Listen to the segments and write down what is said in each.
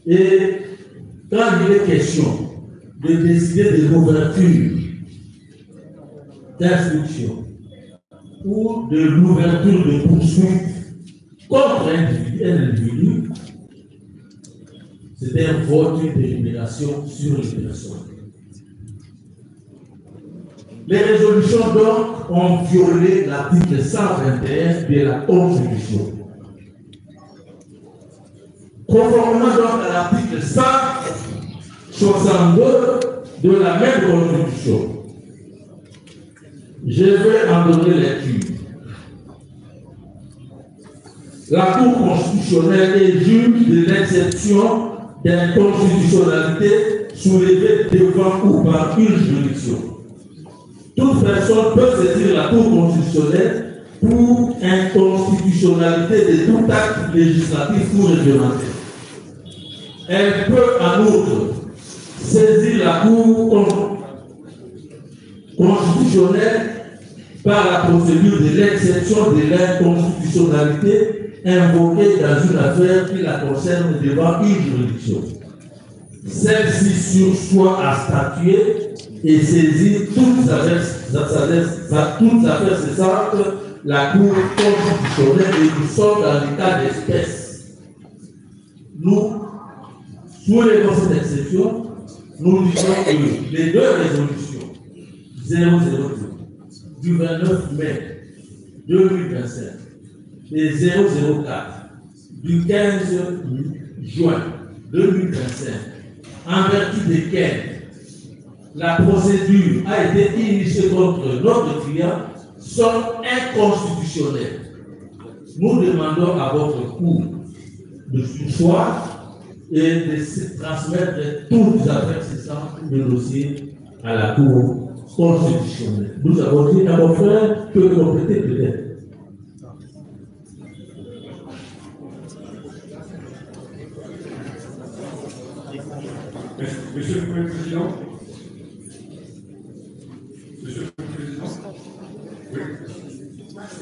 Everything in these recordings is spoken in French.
Et quand il est question de décider de l'ouverture d'instruction ou de l'ouverture de poursuites contre un individu, c'était un vote de délibération sur les personnes. Les résolutions donc ont violé l'article 121 de la Constitution. Conformément donc à l'article 162 de la même Constitution, je vais en donner lecture. La Cour constitutionnelle est juge de l'exception d'inconstitutionnalité soulevée devant ou par une juridiction. Toute personne peut saisir la Cour constitutionnelle pour inconstitutionnalité de tout acte législatif ou réglementaire. Elle peut en outre saisir la Cour constitutionnelle par la procédure de l'exception de l'inconstitutionnalité invoquée dans une affaire qui la concerne devant une juridiction. Celle-ci sursoit à statuer et saisir toutes affaires cessantes la Cour constitutionnelle, et nous sommes dans le cas d'espèce. Nous, sous les cette exception, nous disons que les deux résolutions 002 du 29 mai 2025 et 004 du 15 juin 2025, en vertu desquelles la procédure a été initiée contre notre client, sont inconstitutionnelles. Nous demandons à votre Cour de surseoir et de se transmettre toutes les affaires cessantes de dossier à la Cour constitutionnelle. Nous avons dit à mon frère que compléter peut-être. Monsieur le Premier Président. Monsieur le Président. Oui.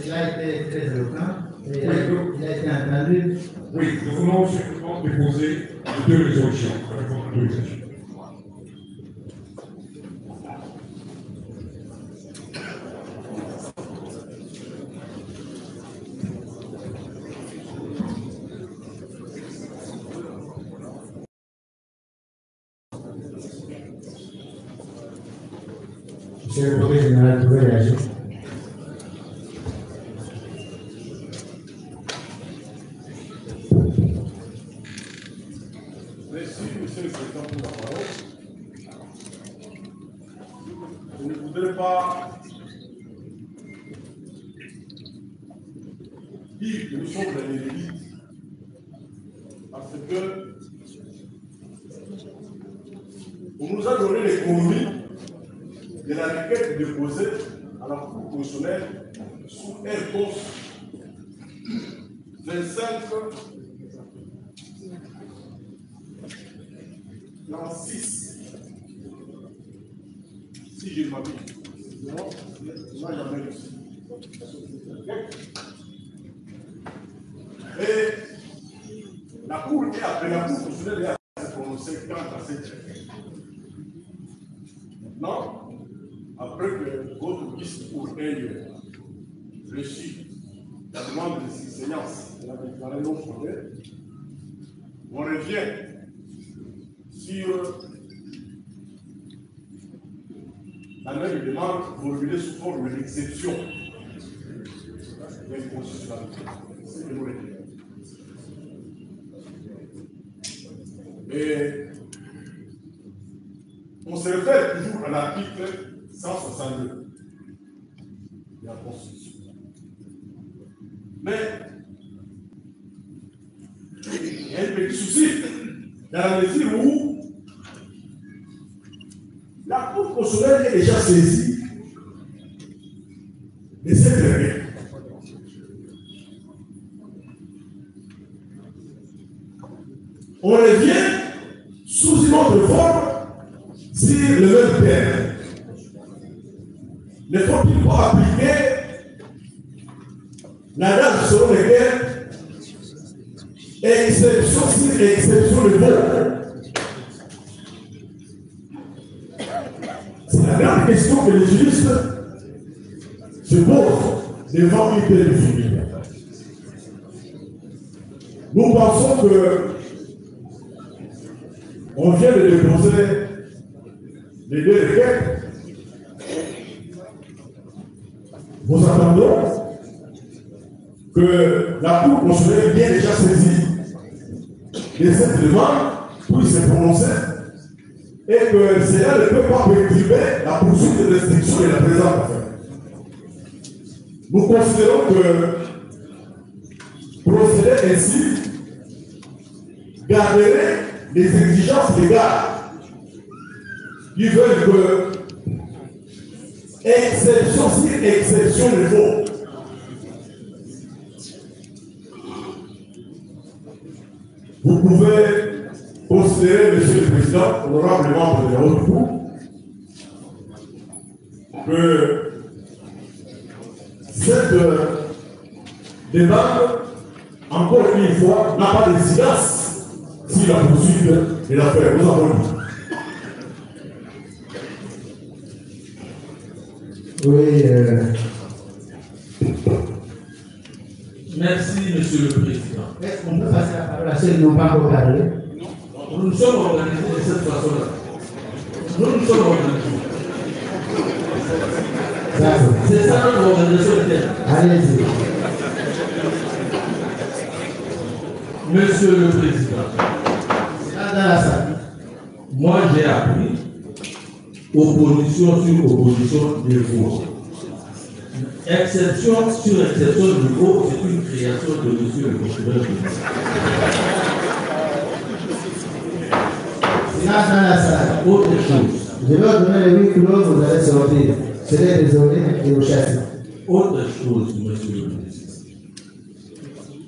Il a été très éloquent. Il a été entendu. Oui, nous voulons simplement déposer deux résolutions. Monsieur le Premier Général, vous pouvez réagir. Merci, Monsieur le Président, pour la parole. Je ne voudrais pas dire que nous sommes dans l'élite, parce que on nous a donné les conduits de la requête déposée à la Cour constitutionnelle sous RCOS 25 46. Si je m'abuse, moi jamais reçu. Et la Cour est appelée, la Cour constitutionnelle est à se prononcer quant à cette requête. Maintenant, après que votre discours ait reçu la demande de séance de la déclarée non fondée, on revient sur la même demande formulée sous forme d'exception d'inconstitutionnalité. C'est ce que nous retenons. Et on se réfère toujours à l'article 162 de la Constitution. Mais il y a un petit souci dans la mesure où la Cour constitutionnelle est déjà saisie de cette règle. On revient sous une autre forme sur le même terme. Ne faut-il pas appliquer la date selon laquelle exception sur exception de vol. C'est la grande question que les juristes se posent devant une telle famille. Nous pensons que on vient de déposer les deux requêtes. Nous attendons que la Cour constitutionnelle bien déjà saisie de cette demande puisse se prononcer et que cela ne peut pas perturber la poursuite de restriction de la présente affaire. Nous considérons que procéder ainsi garderait les exigences légales qui veulent que exception sur exception de faux. Vous pouvez considérer, Monsieur le Président, honorable membre de la haute cour, que cette demande, encore une fois, n'a pas d'incidence sur la poursuite de l'affaire. Nous avons dit. Oui. Merci, Monsieur le Président. Est-ce qu'on peut passer la parole à ceux qui n'ont pas encore parlé? Nous nous sommes organisés de cette façon-là. Nous nous sommes organisés. C'est ça notre organisation interne. Allez-y. Monsieur le Président, C'est là dans la salle. moi j'ai appris opposition sur opposition de voix. Exception sur exception de niveau, c'est une création de monsieur le procureur. C'est là dans la salle. Autre chose. Je vais vous donner les 8 kilos, vous allez sortir. Serez désolé et vous chassez. Autre chose, monsieur le Président.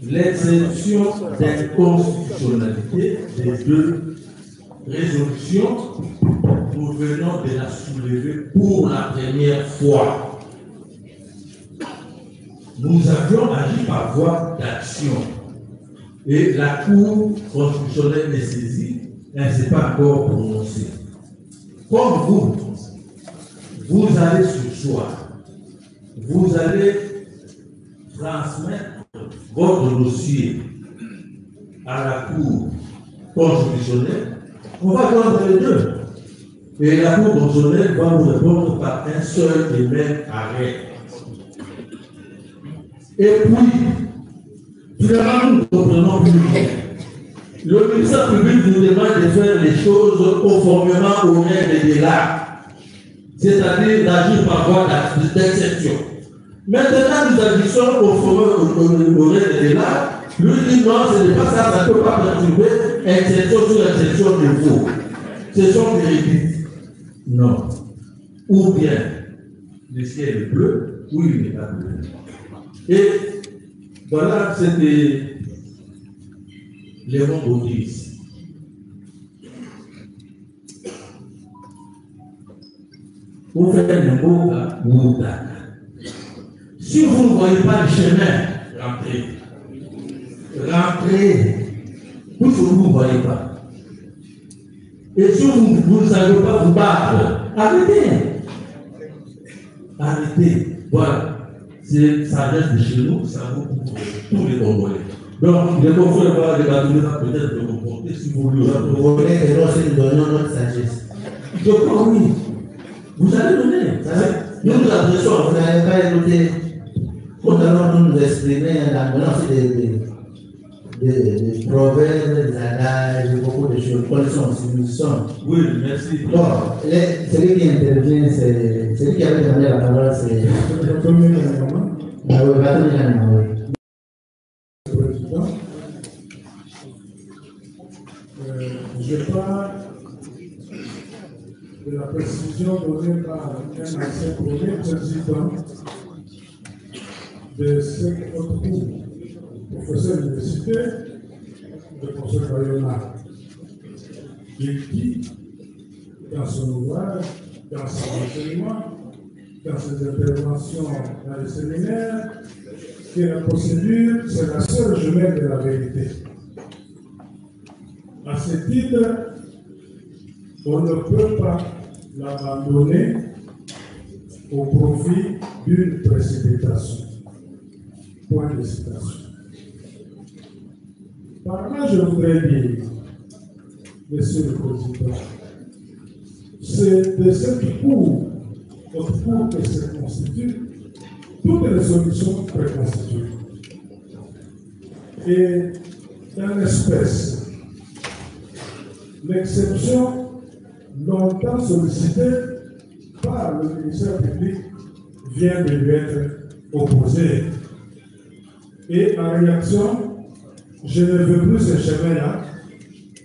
L'exception d'inconstitutionnalité des deux résolutions, nous venons de la soulever pour la première fois. Nous avions agi par voie d'action. Et la Cour constitutionnelle est saisie, elle ne s'est pas encore prononcée. Comme vous allez ce soir, vous allez transmettre votre dossier à la Cour constitutionnelle, on va prendre les deux. Et la Cour constitutionnelle va vous répondre par un seul et même arrêt. Et puis, finalement, nous ne comprenons plus rien. Le ministère public nous demande de faire les choses conformément aux règles de l'art, c'est-à-dire d'agir par voie d'exception. Maintenant, nous agissons conformément aux règles de l'art. Lui dit non, ce n'est pas ça, ça ne peut pas perturber exception sur exception de vous. Ce sont des répliques. Non. Ou bien le ciel est bleu, ou il n'est pas bleu. Et voilà, c'était Léon Baudis. Vous faites un mot à Moudaka. Si vous ne voyez pas le chemin, rentrez. Rentrez. Tout ce que vous ne voyez pas. Et si vous ne savez pas vous battre, arrêtez. Arrêtez. Voilà. C'est ça reste de chez nous, ça vaut pour tous les Congolais. Donc, les Congolais vont peut-être de comporter si vous voulez. Vous voulez que nous donnions notre sagesse. Je crois oui. Vous allez donner. Nous nous adressons. Vous n'allez pas écouter. Nous allons nous exprimer la menace des proverbes, des adages, beaucoup de choses. Connaissons, nous sommes. Oui, merci. Bon, celui qui intervient, c'est celui qui avait demandé la parole, c'est. Ah oui, Président, je parle de la précision donnée par un ancien premier président de cette autre cour, professeur d'université, le professeur Bayona. Il dit dans son ouvrage, dans son enseignement, dans ses interventions dans les séminaires, que la procédure, c'est la seule jumelle de la vérité. À ce titre, on ne peut pas l'abandonner au profit d'une précipitation. Point de citation. Par là, je voudrais dire, Monsieur le Président, c'est de cette cour, notre cour que se constitue, toutes les solutions préconstituées. Et dans l'espèce, l'exception longtemps sollicitée par le ministère public vient de lui être opposée. Et en réaction, je ne veux plus ce chemin-là,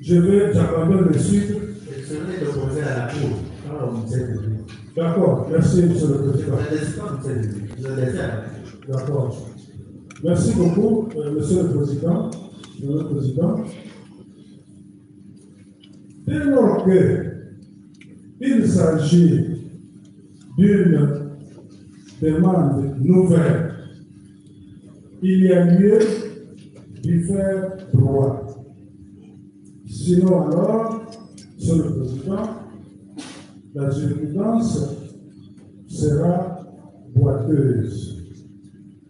j'abandonne le suite. Je vais l'opposer à la cour, pas au ministère public. D'accord, merci, Monsieur le Président. D'accord. Merci beaucoup, Monsieur le Président. Dès lors qu'il s'agit d'une demande nouvelle, il y a lieu d'y faire droit. Sinon alors, Monsieur le Président, la jurisprudence sera boiteuse.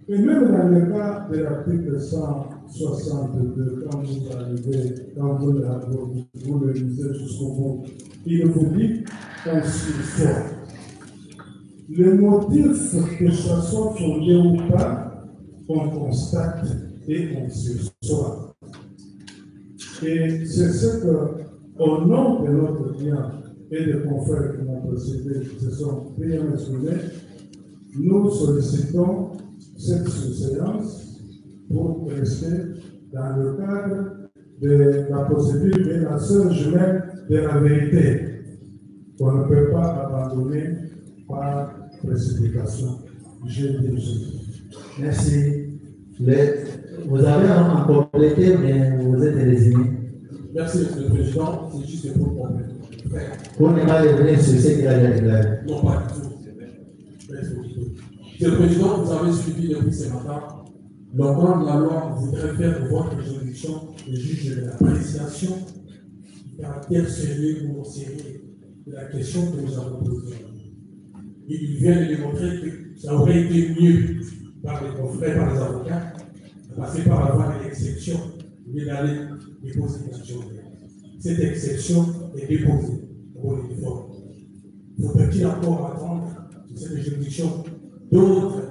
Et même dans le cas de l'article 162, quand vous le lisez jusqu'au bout, il vous dit ainsi soit. Le motif, que ça soit fondé ou pas, on constate et on sursoit. Et c'est ce que, au nom de notre client et des confrères qui m'ont précédé, qui se sont bien exprimés, nous sollicitons cette séance pour rester dans le cadre de la procédure de la sœur jumelle de la vérité, qu'on ne peut pas abandonner par précipitation. J'ai dit. Merci. Vous avez encore complété, mais vous êtes résumé. Merci, Monsieur le Président. C'est juste pour compléter. Pour ne pas revenir sur ce qu'il a déclaré. Non, pas du tout. Monsieur le Président, vous avez suivi depuis ce matin. L'organe de la loi voudrait faire de votre juridiction le juge de l'appréciation du caractère sérieux ou non sérieux de la question que nous avons posée. Il vient de démontrer que ça aurait été mieux par les confrères, par les avocats, de passer par la voie de l'exception, au lieu d'aller déposer une action. Cette exception est déposée au bon uniforme. Faut-il encore attendre de cette juridiction d'autres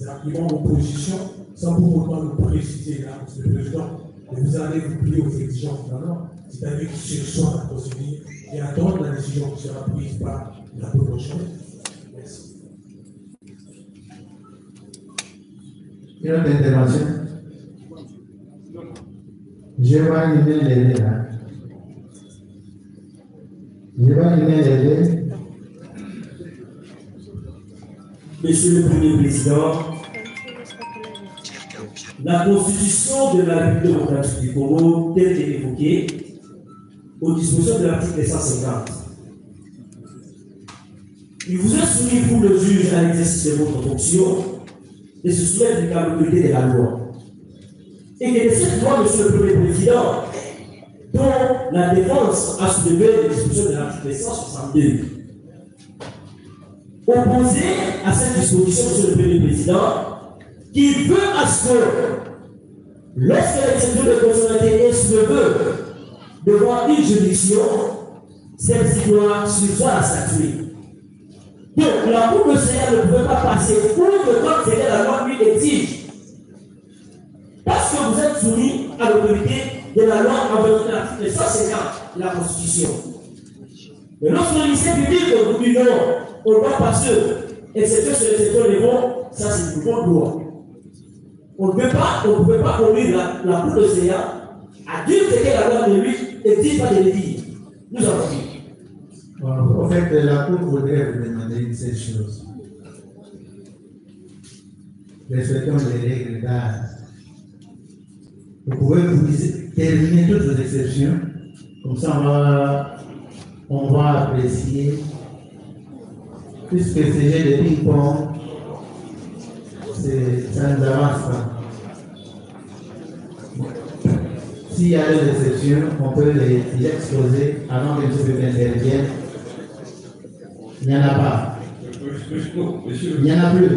arguments d'opposition sans pour autant nous préciser là, Monsieur le Président, que vous allez vous plier aux exigences de la loi, c'est-à-dire sur soi la procédure et attendre la décision qui sera prise par la prochaine. Merci. Une autre intervention? Je vois une main levée là. Monsieur le Premier Président, la Constitution de la République démocratique du Congo, telle qu'elle est évoquée, aux dispositions de l'article 150, il vous est soumis pour le juge à l'exercice de votre fonction de se soumettre de la l'autorité de la loi. Et que de cette loi, Monsieur le Premier Président, dont la défense a soulevé les dispositions de l'article 162, opposé à cette disposition, Monsieur le Premier Président, qui veut à ce que, lorsque l'exception de constitutionnalité est soulevée devant une juridiction, celle-ci doit suivre la statuer. Donc, la Cour de Seigneur ne pouvait pas passer pour le temps que la loi lui exige. Parce que vous êtes soumis à l'autorité de la loi en vertu de l'article 150 de la Constitution. Mais lorsque le ministère public vous dit non, on doit passer, exception sur l'exception des bons, ça c'est une bonne loi. On ne peut pas conduire la Cour de Seigneur à dire ce que la loi de lui exige pas de le dire. Nous avons dit. En fait, la Cour voudrait vous demander une seule chose. Respectons les règles d'art. Vous pouvez vous terminer toutes vos exceptions, comme ça on va apprécier, puisque ces jeux de ping-pong, ça ne nous avance pas. s'il y a des exceptions, on peut les exposer avant que M. Pépin intervienne. Il n'y en a pas. Il n'y en a plus.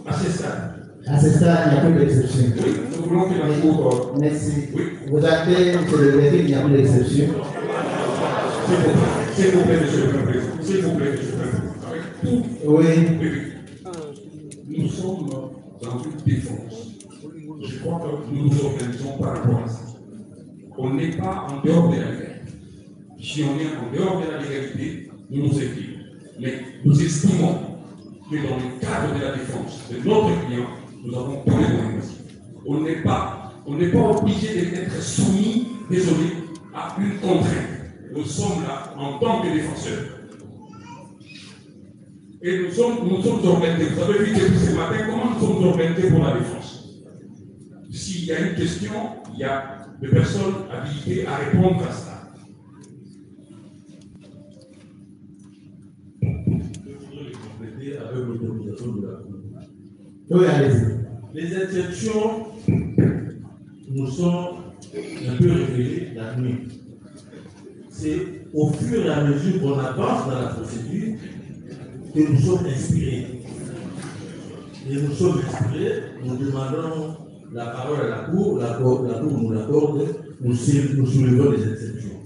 À ce stade. À ce stade, il n'y a plus d'exception. Oui, nous voulons que la Cour. Merci. Oui. Vous actez, M. le Président, qu'il n'y a plus d'exception. S'il vous plaît, monsieur le Président. S'il vous plaît, monsieur le Président. Oui. Nous sommes dans une défense. Je crois que nous nous organisons par rapport à ça. On n'est pas en dehors de la guerre. Si on est en dehors de la légalité, nous nous équipons. Mais nous estimons que dans le cadre de la défense de notre client, nous avons tous les moyens. On n'est pas obligé d'être soumis, désolé, à une contrainte. Nous sommes là en tant que défenseurs. Et nous sommes organisés. Vous avez vu depuis ce matin comment nous sommes organisés pour la défense. S'il y a une question, il y a des personnes habilitées à répondre à ça. Avec l'autorisation de la Cour. Oui, allez-y. Les exceptions nous sont un peu révélées la nuit. C'est au fur et à mesure qu'on avance dans la procédure que nous sommes inspirés. Et nous sommes inspirés, nous demandons la parole à la Cour, la Cour nous l'accorde, nous soulevons les exceptions.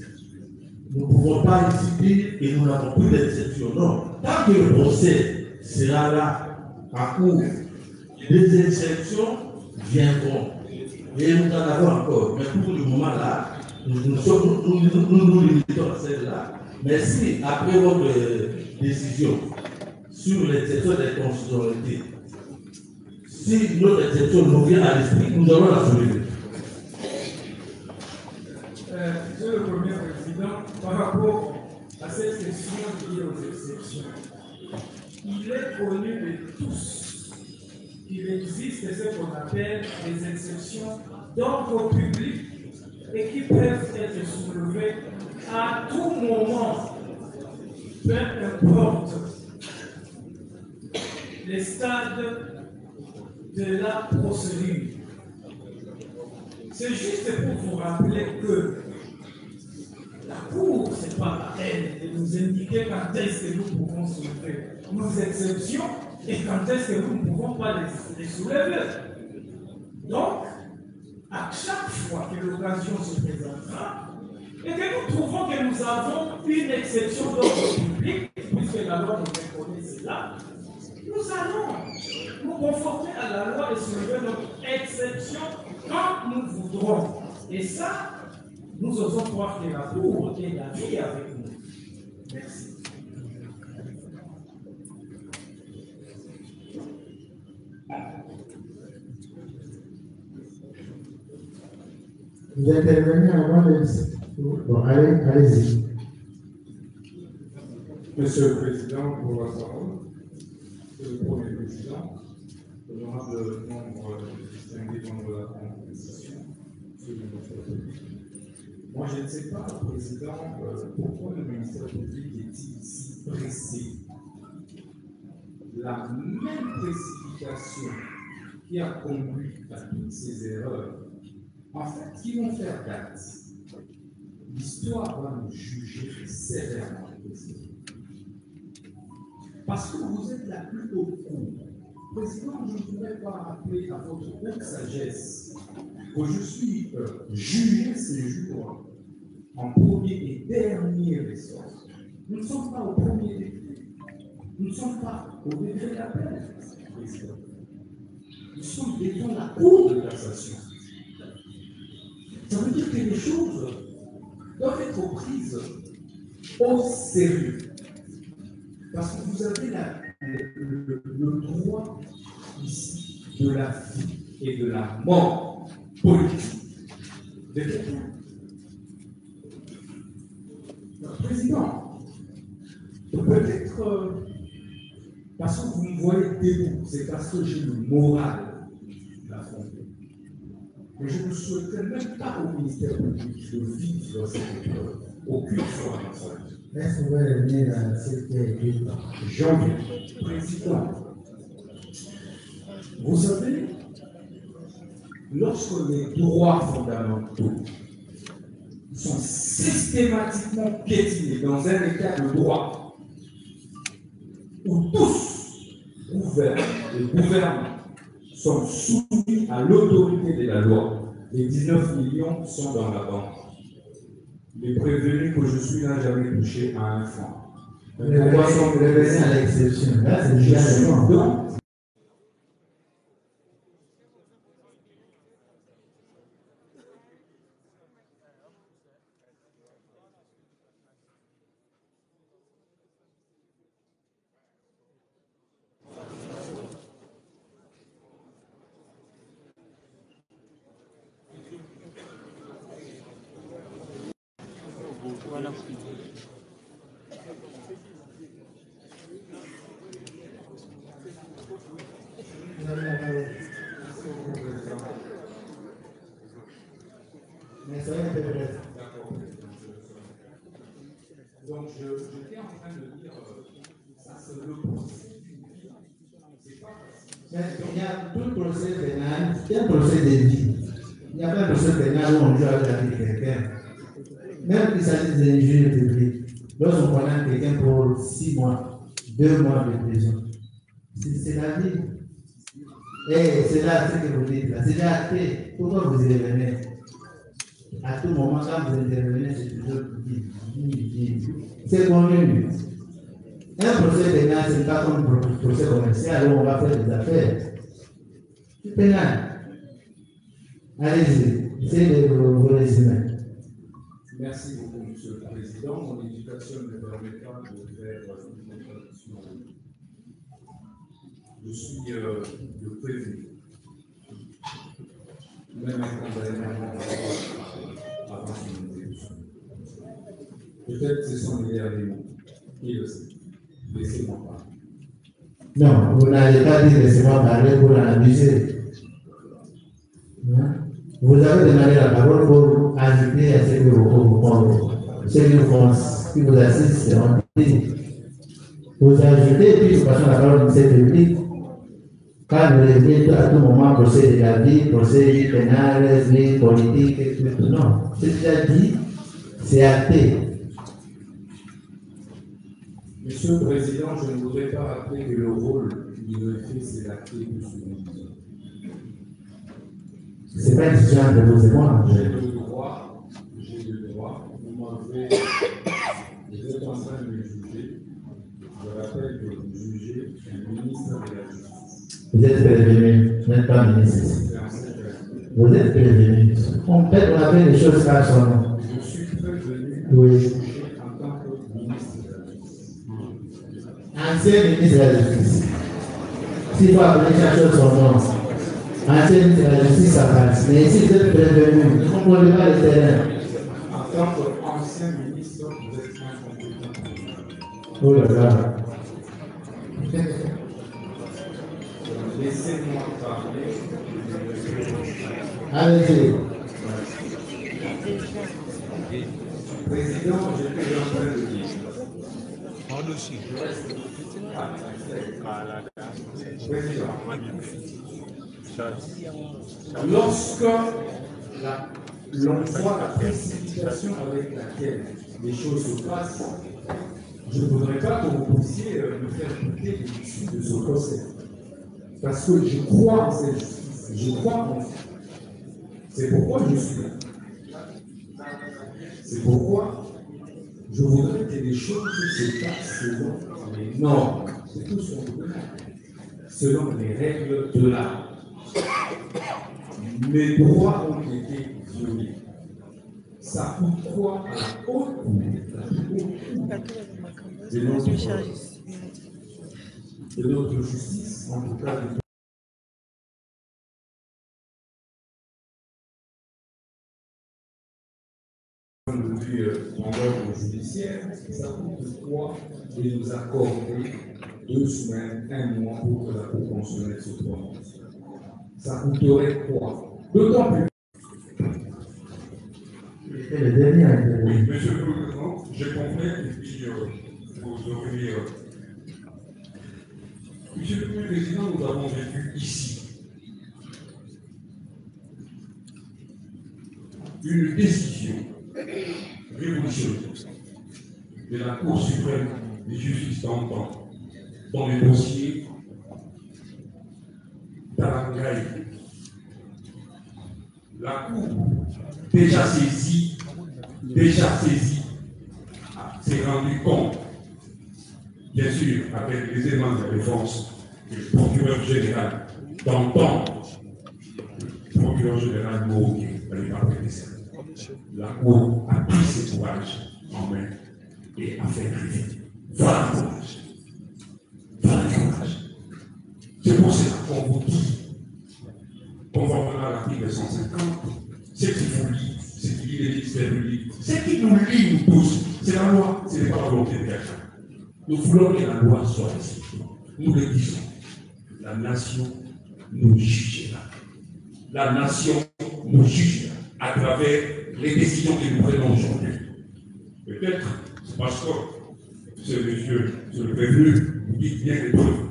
Nous ne pouvons pas ici dire que nous n'avons plus d'exception. Non. Tant que le procès sera là, à court, les exceptions viendront. Et nous en avons encore. Mais pour le moment là, nous nous limitons à celle-là. Mais si, après votre décision sur l'exception des constitutionnalités, si notre exception nous vient à l'esprit, nous allons la soulever. Monsieur le Premier Président, par rapport à cette question liée aux exceptions, il est connu de tous qu'il existe ce qu'on appelle des exceptions d'ordre public et qui peuvent être soulevées à tout moment, peu importe les stades de la procédure. C'est juste pour vous rappeler que la Cour, ce n'est pas à elle de nous indiquer quand est-ce que nous pouvons soulever nos exceptions et quand est-ce que nous ne pouvons pas les soulever. Donc, à chaque fois que l'occasion se présentera et que nous trouvons que nous avons une exception d'ordre public, puisque la loi nous reconnaît cela, nous allons nous conformer à la loi et soulever notre exception quand nous voudrons. Et ça, nous osons croire que la Cour est d'avis avec nous. Merci. Vous intervenez avant de... Bon, allez-y. Monsieur le Président, pour la parole, Monsieur le Premier Président, honorable membre distingué de la Constitution, Monsieur le ministère public. Moi, je ne sais pas, Président, pourquoi le ministère public est-il si pressé. La même précipitation qui a conduit à toutes ces erreurs, en fait, qui vont faire date. L'histoire va nous juger sévèrement, Président. Parce que vous êtes la plus haute cour. Président, je ne pourrais pas rappeler à votre haute sagesse que je suis jugé ces jours en premier et dernier ressort. Nous ne sommes pas au premier degré. Nous ne sommes pas au degré d'appel, Président. Nous sommes devant la Cour de cassation. Ça veut dire que les choses doivent être prises au sérieux. Parce que vous avez le droit ici de la vie et de la mort politique de quelqu'un. Président, peut-être parce que vous me voyez debout, c'est parce que j'ai le moral d'affronter. Mais je ne souhaiterais même pas au ministère public de vivre cette épreuve. Aucune fois dans sa vie. Est-ce qu'on va revenir à ce qui a été Janvier, Président, vous savez, lorsque les droits fondamentaux sont systématiquement piétinés dans un état de droit où tous gouvernent et gouvernent sont soumis à l'autorité de la loi, les 19 millions sont dans la banque. Les prévenus que je suis n'ont jamais touché à un franc. Les droits sont revenus à l'exception. Là, c'est déjà le nom. Donc, j'étais en train de dire, ça c'est le procès. C'est pas facile. Il y a tout procès pénal, il y a un procès de vie. Il n'y a pas un procès pénal où on joue avec la vie de quelqu'un. Même qu'il s'agisse d'injures publiques, lorsqu'on condamne quelqu'un pour 6 mois, 2 mois de prison, c'est la vie. Et c'est là ce que vous dites là, c'est déjà acté. Pourquoi vous y revenez? À tout moment, quand vous intervenez, c'est toujours dit. C'est connu. Un procès pénal, ce n'est pas comme un procès commercial où on va faire des affaires. C'est pénal. Allez-y, essayez de vous résumer. Merci beaucoup, Monsieur le Président. Mon éducation ne me permet pas de faire une introduction. Je suis le prévenu. Même un condamné avant son introduction. Peut-être ce sont les derniers mots. Qui le sait? Laissez-moi parler. Non, vous n'allez pas dire laissez-moi parler pour en abuser. Vous avez demandé la parole pour ajouter à ce que qui vous assistent, on dit. Vous ajoutez, puis vous passez la parole au ministère public. Quand vous réglez à tout moment procès de la vie, procès pénal, vie politique, et tout. Non, c'est déjà dit, c'est acté. Monsieur le Président, je ne voudrais pas rappeler que le rôle du greffier, c'est l'acté de soumission. C'est pas une question entre vous et moi. J'ai le droit, vous êtes en train de me juger. Je rappelle que vous jugez un ministre de la Justice. Vous êtes prévenu, vous n'êtes pas ministre. Vous êtes prévenu. On appelle les choses par son nom. Je suis prévenu en tant que ministre de la Justice. Ancien ministre de la Justice. S'il faut appeler chaque chose son nom. Ancien ministre de la Justice, ça passe. Mais ici, vous êtes prévenu. Vous ne comprenez pas le terrain. En tant qu'ancien ministre, vous êtes incompétent. Oh là là. Laissez-moi parler. Allez-y. Président, j'étais en train de dire. Président, lorsque l'on voit la précipitation avec laquelle les choses se passent, je ne voudrais pas que vous puissiez me faire douter de l'issue de ce procès. Parce que je crois en cette justice, je crois en ça. C'est pourquoi je suis là. C'est pourquoi je voudrais que les choses se passent selon les normes. C'est tout ce qu'on vous demande. Selon les règles de l'art. Mes droits ont été violés. Ça coûte quoi à la haute cour de notre justice, en tout cas de en ordre judiciaire, ça coûte quoi de nous accorder 2 semaines, 1 mois pour que la Cour constitutionnelle se prononce? Ça coûterait quoi? D'autant plus. C'est le dernier. Oui, Monsieur le Président, j'ai compris et puis vous aurez. Monsieur le Président, nous avons vécu ici une décision révolutionnaire de la Cour suprême de justice d'antan dans le dossier d'Alangaï. La Cour, déjà saisie, s'est rendu compte, bien sûr, avec les éléments de défense du procureur général d'antan, le procureur général Mourguet, à l'époque des serres. La Cour a pris ses courages en main et a fait greffer. Voilà le courage. Voilà le courage. C'est pour cela qu'on vous dit, conformément à l'article 150, ce qu'il faut lire, ce qui lit les ministères publics, ce qui nous lie, nous tous, c'est la loi, ce n'est pas la volonté de quelqu'un. Nous voulons que la loi soit respectée. Nous le disons. La nation nous jugera. La nation nous jugera à travers les décisions que nous prenons aujourd'hui. Peut-être, c'est parce que ce monsieur, le prévenu, vous dit bien les preuves.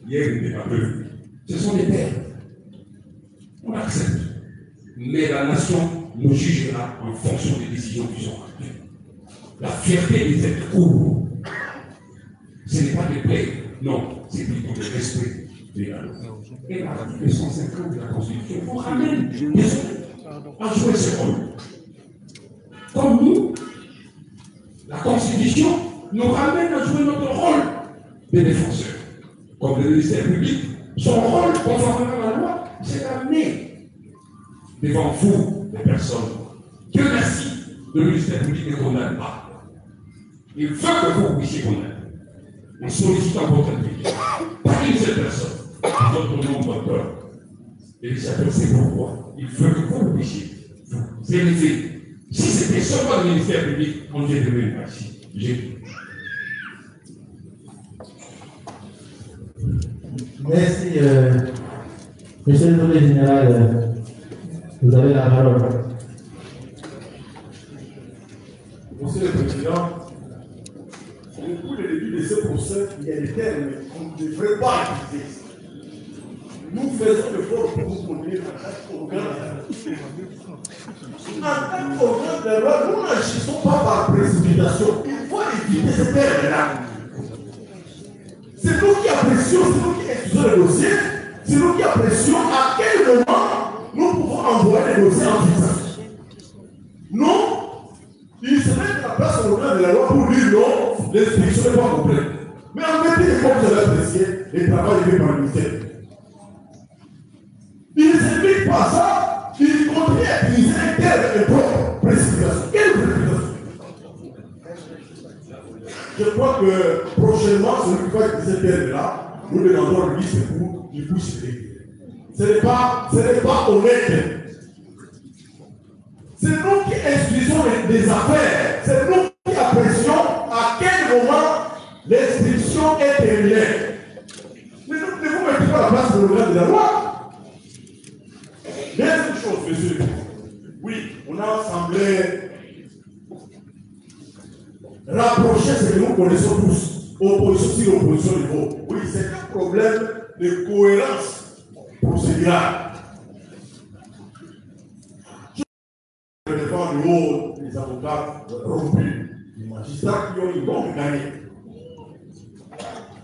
Hier, il n'était pas prévenu. Ce sont des terres. On accepte. Mais la nation nous jugera en fonction des décisions qui sont rendues. La fierté de cette cour, ce n'est pas de paix, non, c'est plutôt de respect de la loi. Et l'article 150 de la Constitution vous ramène à jouer ce rôle. Comme nous, la Constitution nous ramène à jouer notre rôle de défenseur. Comme le ministère public, son rôle, conformément à la loi, c'est d'amener devant vous des personnes. Dieu merci, le ministère public ne condamne pas. Il veut que vous puissiez condamner. En sollicitant votre intelligence, pas une seule personne, votre nom, votre peur. Et le Seigneur sait pourquoi. Il veut que vous puissiez vous élever. Si c'était seulement le ministère public, on ne dirait même pas ici. Merci, monsieur le Premier général. Vous avez la parole. Monsieur le Président, depuis le début de ce procès, il y a des termes qu'on ne devrait pas utiliser. Nous faisons l'effort pour vous conduire en tant qu'organe. En tant qu'organe de la loi, nous n'agissons pas par précipitation. Il faut éviter ces termes-là. C'est nous qui apprécions, c'est nous qui étudions le dossier, c'est nous qui apprécions à quel moment nous pouvons envoyer les dossiers en visage. Non, il serait de la place au organe de la loi pour dire non, l'instruction n'est pas complète. Mais en vérité, comme vous avez apprécié, le travail est fait par le ministère. Il ne s'implique pas ça, il continue à utiliser un terme impropre, précipitation. Quelle précipitation? Je crois que prochainement, celui qui va utiliser ce terme-là, nous demandons lui secours, il puisse régler. Ce n'est pas honnête. C'est nous qui instruisons des affaires. C'est nous qui apprécions à quel moment l'instruction est terminée. Mais nous ne vous mettez pas la place de l'organe de la loi. Deuxième chose, monsieur. Oui, on a semblé rapprocher ce que nous connaissons tous. Opposition sur opposition niveau. Oui, c'est un problème de cohérence procédurale. Je défends le haut des avocats rompus, les magistrats qui ont une longue gagné.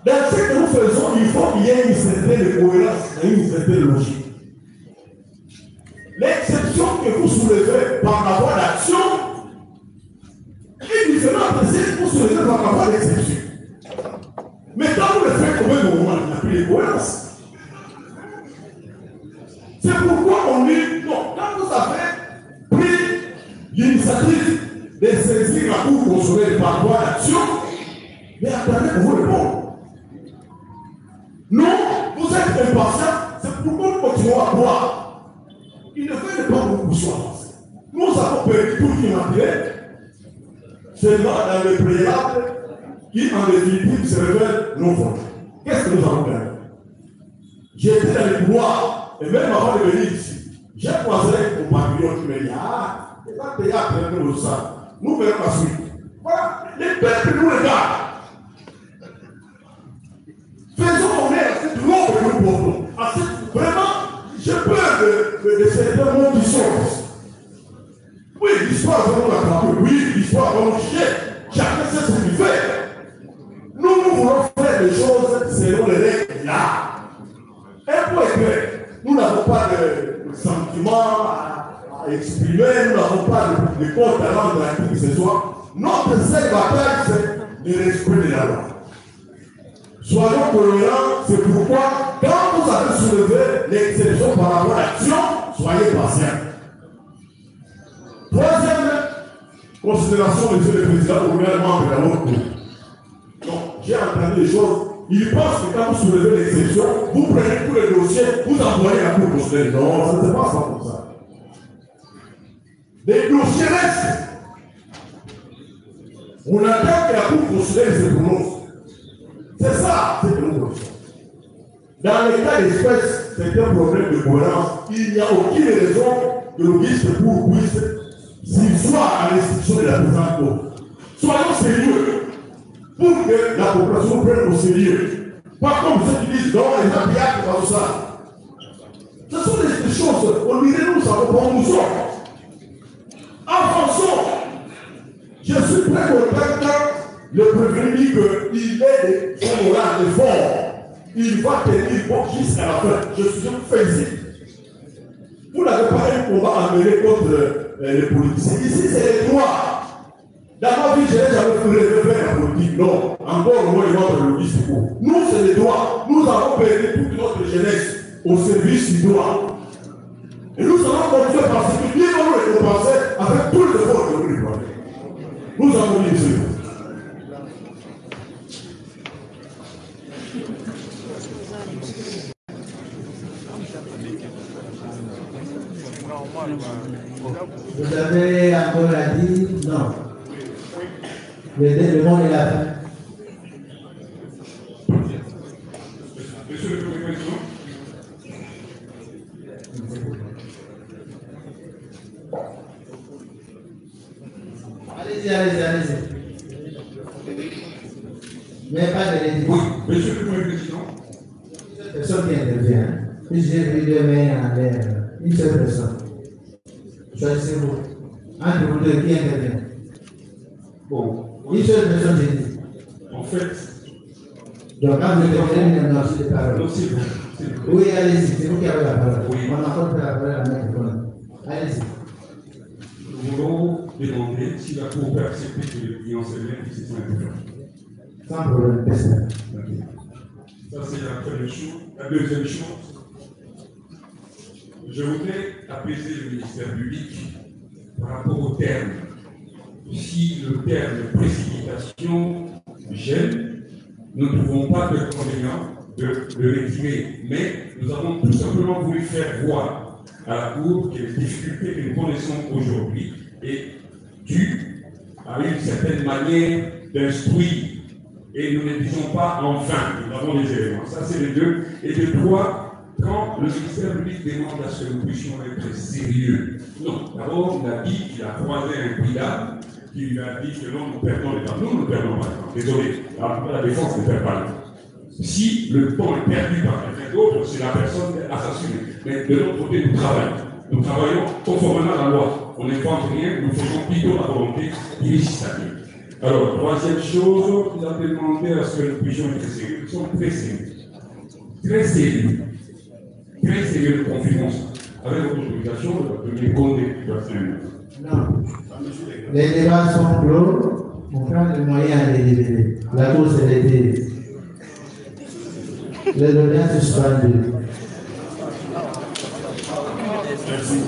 Dans ce que nous faisons, il faut qu'il y ait une certaine cohérence et une certaine logique. L'exception que vous soulevez par la voie d'action est différente de celle que vous soulevez par la voie d'exception. Mais quand vous le faites au même moment, il n'y a plus de cohérence. C'est pourquoi on dit, non, quand vous avez pris l'initiative de saisir la Cour constitutionnelle par voie d'action, mais attendez pour vous répondre. Non, vous êtes impatient, c'est pourquoi nous continuons à croire. Il ne fait pas beaucoup de avancer. Nous avons perdu tout l'immatériel, seulement dans le préalable qui, en définitive, se révèle non fondé. Qu'est-ce que nous avons perdu? J'étais dans les couloirs, et même avant de venir ici, j'ai croisé au pavillon qui me dit, ah, il va payer après nous ça. Nous verrons la suite. Voilà, les peuples nous regardent. Faisons honneur à cette loi que nous portons. Vraiment, j'ai peur de certains mots qui sont. l'histoire va nous attraper. Oui, l'histoire va nous chier. Chacun sait ce qu'il fait. Nous voulons faire les choses selon les règles là. Un point clair. Nous n'avons pas de sentiments à exprimer, nous n'avons pas de compte à rendre à qui que ce soit. Notre seule bataille, c'est le respect de la loi. Soyons cohérents, c'est pourquoi, quand vous avez soulevé l'exception par rapport à l'action, soyez patients. Troisième considération, monsieur le Président, au gouvernement de la haute cour. Donc, j'ai entendu les choses. Il pense que quand vous soulevez l'exception, vous prenez tous les dossiers, vous envoyez à la Cour constitutionnelle. Non, ça ne se passe pas comme ça. Les dossiers restent. On attend que la Cour constitutionnelle se prononce. C'est ça, c'est que nous connaissons. Dans les cas d'espèce, c'est un problème de cohérence. Il n'y a aucune raison que le ministre pour puisse s'il soit à l'institution de la présente Cour. Soyons sérieux. Pour que la population prenne au sérieux. Pas comme ceux qui disent non, les abillages comme ça. Ce sont des choses, on dirait nous savons pas où nous sommes. Avançons. Je suis prêt content quand le prévenu dit qu'il est de son moral, de fort. Il va tenir bon jusqu'à la fin. Je suis félicite. Vous n'avez pas un combat à mener contre les politiciens. Ici, c'est les droits. Dans ma vie, je n'ai jamais pu rêver la politique. Non. Encore moins, le discours. Nous, c'est les droits. Nous avons perdu toute notre jeunesse au service du droit. Et nous allons continuer parce que Dieu va nous récompenser avec tout le effort que nous lui donnons. Nous avons dit cela. Vous avez encore à dire non. Le monde est là. Monsieur le Président. Allez-y. Mais pas de l'édition. Oui, Monsieur le Président. Personne qui intervient. Puis j'ai pris deux mains en l'air. Une seule personne. Choisissez-vous. Entre vous deux, qui intervient? Bon. Une seule personne, j'ai dit. En fait. Donc, quand vous intervenez, il y a un de parole. Non, c'est bon. Oui, allez-y, c'est vous qui avez la parole. Oui. On a encore fait la parole à la main. Allez-y. Nous voulons demander si la Cour peut accepter que les clients se lèvent qui se sont intervenus. Sans problème, personne. Ça, c'est la première chose. La deuxième chose, je voudrais apaiser le ministère public par rapport au terme. Si le terme précipitation gêne, nous ne trouvons pas d'inconvénient de le retirer. Mais nous avons tout simplement voulu faire voir à la Cour que les difficultés que nous connaissons aujourd'hui est due à une certaine manière d'instruire. Et nous ne disons pas enfin, nous avons les éléments. Ça, c'est les deux. Et de trois, quand le ministère public demande à ce que nous puissions être sérieux. Non, d'abord, il a dit qu'il a croisé un brigade qui lui a dit que non, nous perdons les temps. Nous ne perdons pas le temps. Désolé, la défense ne perd pas le temps. Si le temps est perdu par quelqu'un d'autre, c'est la personne assassinée. Mais de l'autre côté, nous travaillons. Nous travaillons conformément à la loi. On n'invente rien, nous faisons plutôt la volonté du législateur. Alors, troisième chose, nous avons demandé à ce que nous puissions être sérieux. Nous sommes très sérieux. Très sérieux. Très sérieux, nous confirmons ça. Avec votre autorisation, le premier Condé qui doit faire Non. Les débats sont clos. On prend les moyens à les libérer. La cause est été. Le lien suspendu. Merci.